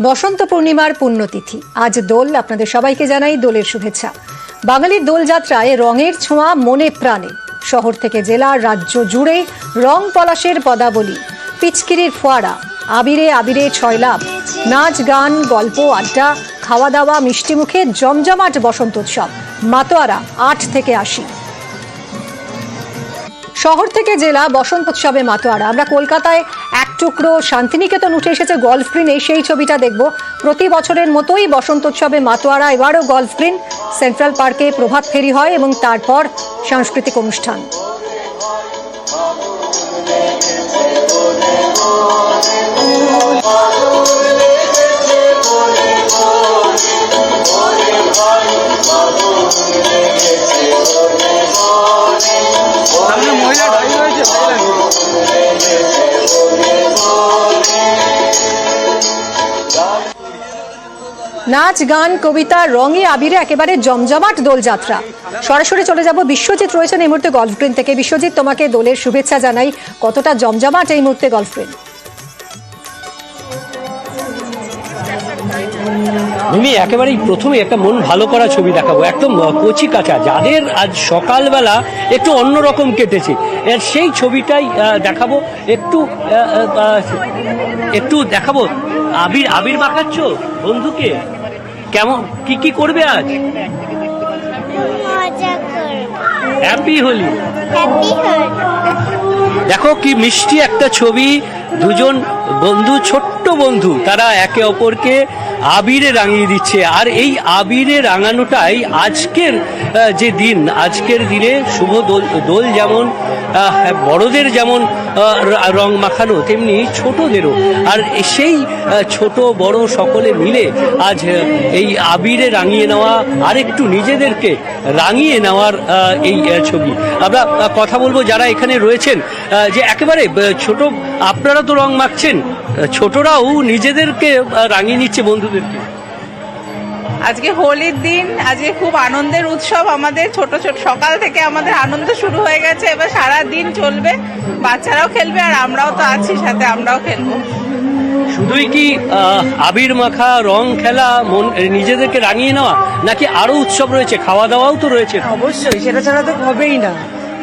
বসন্ত পূর্ণিমার পুণ্যতিথি আজ দোল। আপনাদের সবাইকে জানাই দোলের শুভেচ্ছা। বাঙালির দোলযাত্রায় রঙের ছোঁয়া মনে প্রাণে। শহর থেকে জেলা রাজ্য জুড়ে রং পলাশের পদাবলী, পিচকিরির ফোয়ারা, আবিরে আবিরে ছয়লাভ, নাচ গান, গল্প আড্ডা, খাওয়া দাওয়া, মিষ্টি মুখে জমজমাট বসন্তোৎসব। মাতোয়ারা 8 থেকে 80। শহর থেকে জেলা বসন্তোৎসবে মাতোয়ারা। আমরা কলকাতায় এক টুকরো শান্তিনিকেতন উঠে এসেছে গলফ গ্রিনে, সেই ছবিটা দেখব। প্রতি বছরের মতোই বসন্তোৎসবে মাতোয়ারা এবারও গলফ গ্রিন। সেন্ট্রাল পার্কে প্রভাত ফেরি হয় এবং তারপর সাংস্কৃতিক অনুষ্ঠান। নাচ গান, কবিতা, রঙে আবিরে একেবারে জমজমাট দোলযাত্রা। সরাসরি চলে যাব, বিশ্বজিৎ রয়েছেন এই মুহূর্তে গলফ গ্রিন থেকে। বিশ্বজিৎ, তোমাকে দোলের শুভেচ্ছা জানাই। কতটা জমজমাট এই মুহূর্তে গলফ গ্রিন? আমি একেবারেই প্রথমে একটা মন ভালো করা ছবি দেখাবো, একদম কচি কাঁচা, যাদের আজ সকালবেলা একটু অন্যরকম কেটেছে, সেই ছবিটাই দেখাবো। একটু দেখাবো। আবির মাখাচ্ছ বন্ধুকে? কেমন কি করবে আজ? হ্যাপি হোলি। দেখো কি মিষ্টি একটা ছবি, দুজন বন্ধু, ছোট্ট বন্ধু, তারা একে অপরকে আবিরে রাঙিয়ে দিচ্ছে। আর এই আবিরে রাঙানোটাই আজকের যে দিন, আজকের দিনে শুভ দোল যেমন বড়দের যেমন রং মাখানো, তেমনি ছোটদেরও। আর সেই ছোট বড় সকলে মিলে আজ এই আবিরে রাঙিয়ে নেওয়া, আর একটু নিজেদেরকে রাঙিয়ে নেওয়ার এই ছবি। আমরা কথা বলবো যারা এখানে রয়েছেন, যে একেবারে ছোট, আপনারা তো রং মাখছেন, ছোটরাও নিজেদেরকে রাঙিয়ে নিচ্ছে বন্ধুদেরকে। আজকে হোলির দিন, আজকে খুব আনন্দের উৎসব আমাদের। ছোট ছোট সকাল থেকে আমাদের আনন্দ শুরু হয়ে গেছে, এবার সারা দিন চলবে। বাচ্চারাও খেলবে আর আমরাও তো আছি সাথে, আমরাও খেলবো। শুধুই কি আবির মাখা, রং খেলা, নিজেদেরকে রাঙিয়ে নেওয়া, নাকি আরো উৎসব রয়েছে? খাওয়া দাওয়াও তো রয়েছে। অবশ্যই, সেটা ছাড়া তো হবেই না।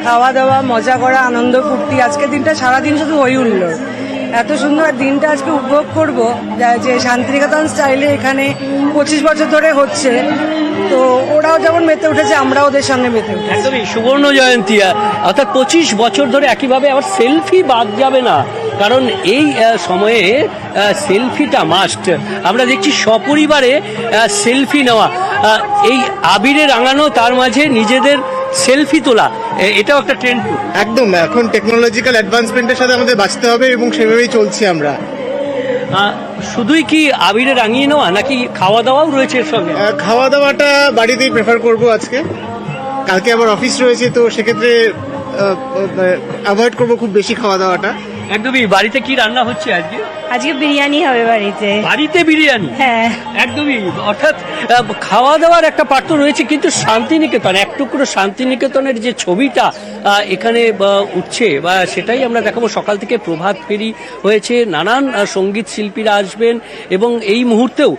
খাওয়া দাওয়া, মজা করা, আনন্দ ফুর্তি। আজকের দিনটা সারাদিন শুধু হই হুল্লোড়। এত সুন্দর দিনটা আজকে উপভোগ করব, যে শান্তিনিকেতন স্টাইলে এখানে 25 বছর ধরে হচ্ছে। তো ওরাও যেমন মেতে উঠেছে, আমরা ওদের সঙ্গে মেতে উঠেছি। একদমই সুবর্ণ জয়ন্তী, অর্থাৎ 25 বছর ধরে। একইভাবে আবার সেলফি বাদ যাবে না, কারণ এই সময়ে সেলফিটা মাস্ট। আমরা দেখছি সপরিবারে সেলফি নেওয়া, এই আবিরে রাঙানো, তার মাঝে নিজেদের সেলফি তোলা, এটাও একটা ট্রেন্ড। একদম, এখন টেকনোলজিক্যাল অ্যাডভান্সমেন্টের সাথে আমাদের বাঁচতে হবে এবং সেভাবেই চলছি আমরা। শুধুই কি আবিরে রাঙিয়ে নেওয়া, নাকি খাওয়া দাওয়াও রয়েছে এর সঙ্গে? খাওয়া দাওয়াটা বাড়িতেই প্রেফার করব আজকে। কালকে আবার অফিস রয়েছে, তো সেক্ষেত্রে অ্যাভয়েড করব খুব বেশি খাওয়া দাওয়াটা। একদমই। বাড়িতে কি রান্না হচ্ছে আজকে? আজকে বিরিয়ানি হবে বাড়িতে। বিরিয়ানি? হ্যাঁ, একদমই। অর্থাৎ খাওয়া দাওয়ার একটা পার্ট তো রয়েছে, কিন্তু শান্তিনিকেতন, এক টুকরো শান্তিনিকেতনের যে ছবিটা এখানে উঠছে, বা সেটাই আমরা দেখাবো। সকাল থেকে প্রভাত ফেরি হয়েছে, নানান সঙ্গীত শিল্পীরা আসবেন, এবং এই মুহূর্তেও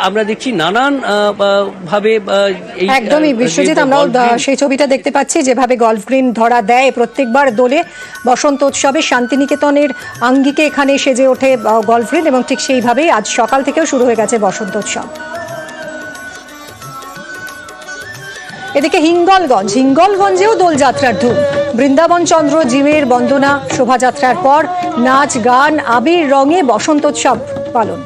আমরা দেখছি নানান ভাবে। একদমই বিশ্বজিৎ, আমরাও সেই ছবিটা দেখতে পাচ্ছি, যেভাবে গলফ গ্রিন ধরা দেয় প্রত্যেকবার দোলে। বসন্ত উৎসবে শান্তিনিকেতনের আঙ্গিকে এখানে সেজে ওঠে গলফ গ্রিন, এবং ঠিক সেইভাবেই আজ সকাল থেকেও শুরু হয়ে গেছে বসন্ত উৎসব। এদিকে হিঙ্গলগঞ্জেও দোলযাত্রার ধুম। বৃন্দাবন চন্দ্র জিমের বন্দনা শোভাযাত্রার পর নাচ গান, আবির রঙে বসন্তোৎসব পালন।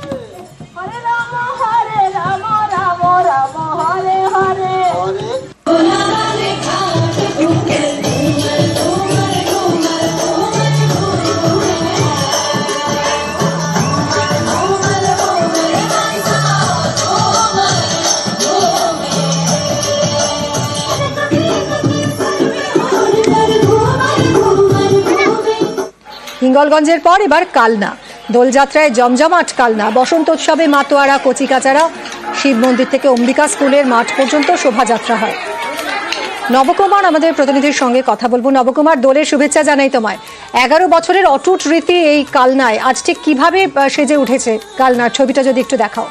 হিঙ্গলগঞ্জের পর এবার কালনা। দোলযাত্রায় জমজমাট কালনা। বসন্তোৎসবে মাতোয়ারা, কচিকাচারা, শিব মন্দির থেকে অম্বিকা স্কুলের মাঠ পর্যন্ত শোভাযাত্রা হয়। নবকুমার আমাদের প্রতিনিধির সঙ্গে কথা বলবো। নবকুমার, দোলের শুভেচ্ছা জানাই তোমায়। 11 বছরের অটুট রীতি এই কালনায় আজ ঠিক কিভাবে সেজে উঠেছে কালনার ছবিটা যদি একটু দেখাও।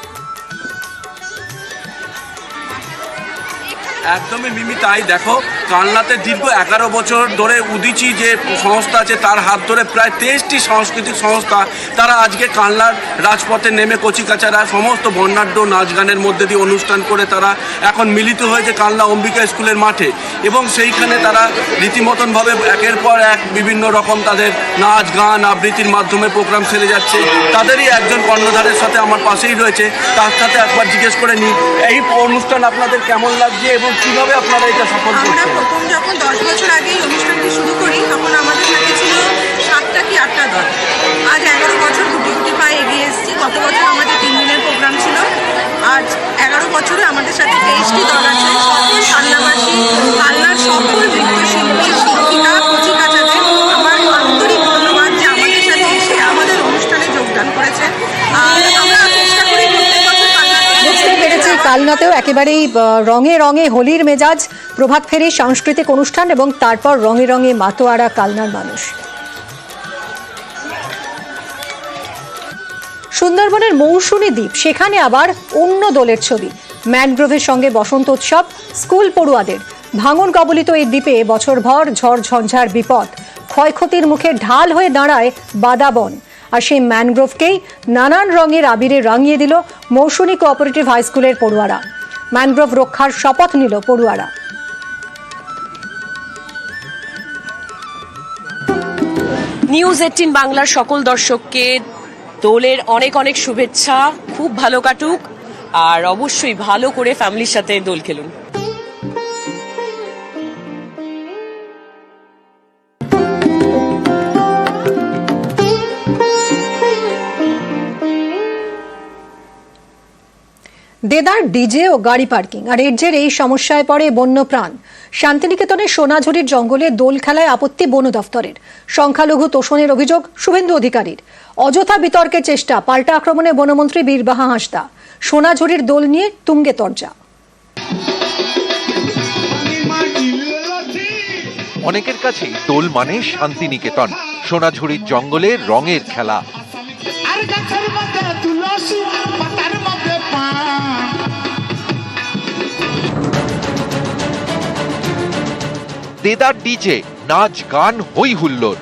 একদমই মিমি, তাই দেখো কালনাতে দীর্ঘ 11 বছর ধরে উদিচি যে সংস্থা আছে তার হাত ধরে প্রায় 23টি সাংস্কৃতিক সংস্থা তারা আজকে কালনার রাজপথে নেমে কচিকাচারা সমস্ত বর্ণাঢ্য নাচ গানের মধ্যে দিয়ে অনুষ্ঠান করে তারা এখন মিলিত হয়েছে কালনা অম্বিকা স্কুলের মাঠে এবং সেইখানে তারা রীতিমতনভাবে একের পর এক বিভিন্ন রকম তাদের নাচ গান আবৃত্তির মাধ্যমে প্রোগ্রাম সেরে যাচ্ছে। তাদেরই একজন কর্ণধারের সাথে আমার পাশেই রয়েছে, তার সাথে একবার জিজ্ঞেস করে নিই এই অনুষ্ঠান আপনাদের কেমন লাগছে এবং কিভাবে আপনারা এটা সফল আমরা করছেন? প্রথম যখন 10 বছর আগে এই অনুষ্ঠানটি শুরু করি তখন আমাদের সাথে ছিল 7টা কি 8টা দল। আজ 11 বছর গুটি গুটি পায়ে এগিয়ে এসেছি। গত বছর আমাদের 3 দিনের প্রোগ্রাম ছিল, আজ 11 বছরে আমাদের সাথে 23টি দল আছে। সকল কালনাবাসী, কালনার সকল নৃত্যশিল্পী, শিক্ষিকা, কচিকাচাদের আমার আন্তরিক ধন্যবাদ যে আমাদের সাথে এসে আমাদের অনুষ্ঠানে যোগদান করেছে। আর আমরা চেষ্টা করি প্রত্যেক বছর বুঝতে পেরেছি কালনাতেও একেবারেই রঙে রঙে হোলির মেজাজ, প্রভাত ফেরি সাংস্কৃতিক অনুষ্ঠান এবং তারপর রঙে রঙে মাতোয়ারা কালনার মানুষ। সুন্দরবনের মৌসুমী দ্বীপ, সেখানে আবার অন্য দলের ছবি। ম্যানগ্রোভের সঙ্গে বসন্ত উৎসব, স্কুল পড়ুয়াদের। ভাঙন কবলিত এই দ্বীপে বছরভর ঝড় ঝঞ্ঝার বিপদ, ক্ষয়ক্ষতির মুখে ঢাল হয়ে দাঁড়ায় বাদাবন। আর সেই ম্যানগ্রোভকেই নানান রঙের আবিরে রাঙিয়ে দিল মৌসুমী কোঅপারেটিভ হাই স্কুলের পড়ুয়ারা। ম্যানগ্রোভ রক্ষার শপথ নিল পড়ুয়ারা। নিউজ 18 বাংলার সকল দর্শককে দোলের অনেক অনেক শুভেচ্ছা। খুব ভালো কাটুক আর অবশ্যই ভালো করে ফ্যামিলির সাথে দোল খেলুন। দেদার ডিজে ও গাড়ি পার্কিং, আর এর জেরে এই সমস্যায় পড়ে বন্যপ্রাণ। শান্তিনিকেতনের সোনাঝুরির জঙ্গলে দোল খেলায় আপত্তি বন দফতরের। সংখ্যালঘু তোষণের অভিযোগ শুভেন্দু অধিকারীর। অযথা বিতর্কের চেষ্টা, পাল্টা আক্রমণে বনমন্ত্রী বীরবাহা হাঁসদা। সোনাঝুরির দোল নিয়ে তুঙ্গে তর্জা। অনেকের কাছে দোল মানে শান্তিনিকেতন, সোনাঝুরির জঙ্গলে রঙের খেলা। দেদার ডিজে, নাচ গান হই হুল্লোড়।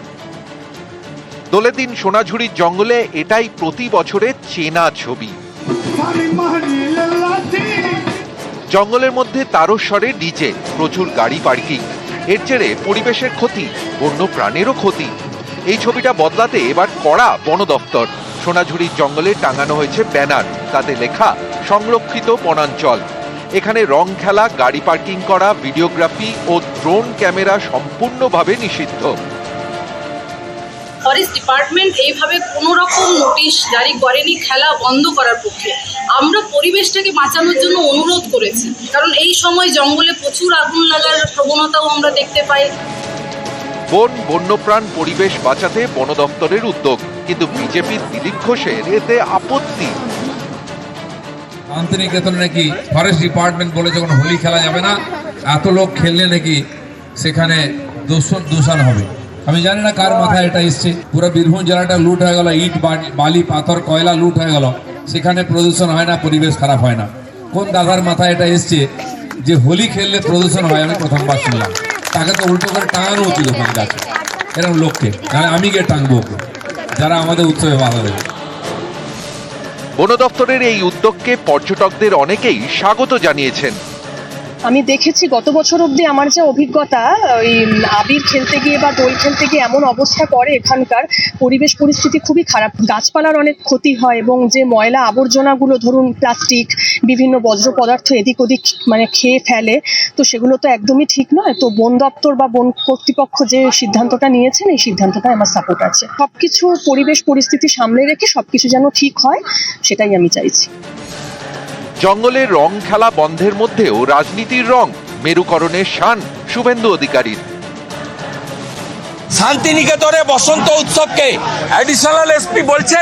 দোলের দিন সোনাঝুরির জঙ্গলে এটাই প্রতি বছরের চেনা ছবি। জঙ্গলের মধ্যে তারস্বরে ডিজে, প্রচুর গাড়ি পার্কিং। এর জেরে পরিবেশের ক্ষতি, বন্য প্রাণেরও ক্ষতি। এই ছবিটা বদলাতে এবার কড়া বন দফতর। সোনাঝুরির জঙ্গলে টাঙানো হয়েছে ব্যানার, তাতে লেখা সংরক্ষিত বনাঞ্চল। এখানে রং খেলা, গাড়ি পার্কিং করা, ভিডিওগ্রাফি ও ড্রোন ক্যামেরা সম্পূর্ণভাবে নিষিদ্ধ। ফরেস্ট ডিপার্টমেন্ট এইভাবে কোনো রকম নোটিশ জারি করেনি খেলা বন্ধ করার পক্ষে। আমরা পরিবেশটাকে বাঁচানোর জন্য অনুরোধ করেছি, কারণ এই সময় জঙ্গলে প্রচুর আগুন লাগার প্রবণতাও আমরা দেখতে পাই। বন, বন্যপ্রাণ, পরিবেশ বাঁচাতে বন দপ্তরের উদ্যোগ, কিন্তু বিজেপির দিলীপ ঘোষের এতে আপত্তি। শান্তিনিকেতন নাকি ফরেস্ট ডিপার্টমেন্ট বলে যখন হোলি খেলা যাবে না, এত লোক খেললে নাকি সেখানে দূষণ হবে। আমি জানি না কার মাথায় এটা এসছে। পুরো বীরভূম জেলাটা লুট হয়ে গেল, ইট বালি পাথর কয়লা লুট হয়ে গেল, সেখানে প্রদূষণ হয় না, পরিবেশ খারাপ হয় না। কোন দাদার মাথায় এটা এসছে যে হোলি খেললে প্রদূষণ হয়? আমি প্রথমবার শুনলাম। তাকে তো উল্টো করে টাঙানো উচিত ওখানে যাচ্ছে এরকম লোককে, নাহলে আমি গিয়ে টাঙবো ওকে, যারা আমাদের উৎসবে বাধা দেবে। বন দপ্তরের এই উদ্যোগকে পর্যটকদের অনেকেই স্বাগত জানিয়েছেন। আমি দেখেছি গত বছর অবধি আমার যে অভিজ্ঞতা, ওই আবির খেলতে গিয়ে বা দোল খেলতে গিয়ে এমন অবস্থা করে এখানকার পরিবেশ পরিস্থিতি খুবই খারাপ। গাছপালার অনেক ক্ষতি হয় এবং যে ময়লা আবর্জনাগুলো, ধরুন প্লাস্টিক, বিভিন্ন বজ্র পদার্থ এদিক ওদিক মানে খেয়ে ফেলে, তো সেগুলো তো একদমই ঠিক নয়। তো বন দপ্তর বা বন কর্তৃপক্ষ যে সিদ্ধান্তটা নিয়েছেন, এই সিদ্ধান্তটা আমার সাপোর্ট আছে। সবকিছু পরিবেশ পরিস্থিতি সামলে রেখে সবকিছু যেন ঠিক হয়, সেটাই আমি চাইছি। জঙ্গলের রং খেলা বন্ধের মধ্যেও রাজনীতির রং, মেরুকরণের শান শুভেন্দু অধিকারীর। শান্তিনিকেতনে বসন্ত উৎসবকে অ্যাডিশনাল এসপি বলছে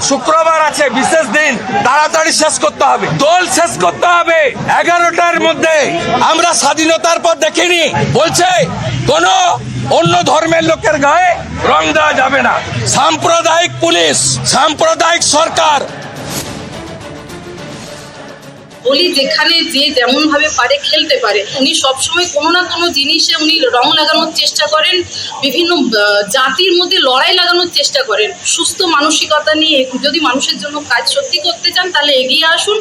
শুক্রবার আছে বিশেষ দিন, তাড়াতাড়ি শেষ করতে হবে, দোল শেষ করতে হবে 11টার মধ্যে। আমরা স্বাধীনতার পর দেখিনি, বলছে কোনো অন্য ধর্মের লোকের গায়ে রং দেওয়া যাবে না। সাম্প্রদায়িক পুলিশ, সাম্প্রদায়িক সরকার। হোলি যেখানে যে যেমন ভাবে পারে খেলতে পারে, উনি সবসময় কোনো না কোনো জিনিসে উনি রং লাগানোর চেষ্টা করেন, বিভিন্ন জাতির মধ্যে লড়াই লাগানোর চেষ্টা করেন। সুস্থ মানসিকতা নিয়ে যদি মানুষের জন্য কাজ সত্যি করতে চান তাহলে এগিয়ে আসুন।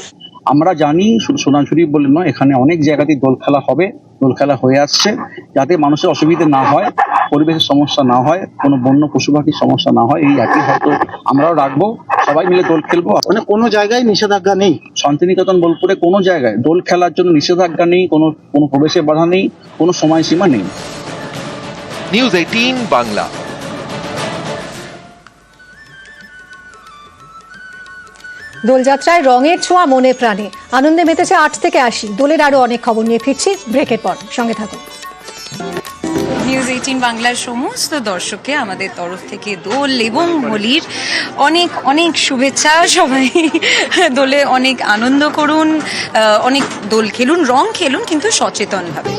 আমরা জানি শুধু সোনাঝুরি বলে নয়, এখানে অনেক জায়গাতেই দোল খেলা হবে, দোল খেলা হয়ে আসছে, যাতে মানুষের অসুবিধা না হয়, পরিবেশের সমস্যা না হয়, কোনো বন্য পশু পাখির সমস্যা না হয়, এই একই হয়তো আমরাও রাখবো, সবাই মিলে দোল খেলবো। মানে কোনো জায়গায় নিষেধাজ্ঞা নেই? শান্তিনিকেতন বোলপুরে কোনো জায়গায় দোল খেলার জন্য নিষেধাজ্ঞা নেই, কোনো প্রবেশের বাধা নেই, কোনো সময়সীমা নেই। নিউজ 18 বাংলা। দোলযাত্রায় রঙের ছোঁয়া মনে প্রাণে, আনন্দে মেতেছে 8 থেকে 80। দোলের আরো অনেক খবর নিয়ে ফিরছি ব্রেকের পর, সঙ্গে থাকুন। নিউজ 18 বাংলার সমস্ত দর্শককে আমাদের তরফ থেকে দোল এবং হোলির অনেক অনেক শুভেচ্ছা। সবাই দোলে অনেক আনন্দ করুন, অনেক দোল খেলুন, রং খেলুন, কিন্তু সচেতনভাবে।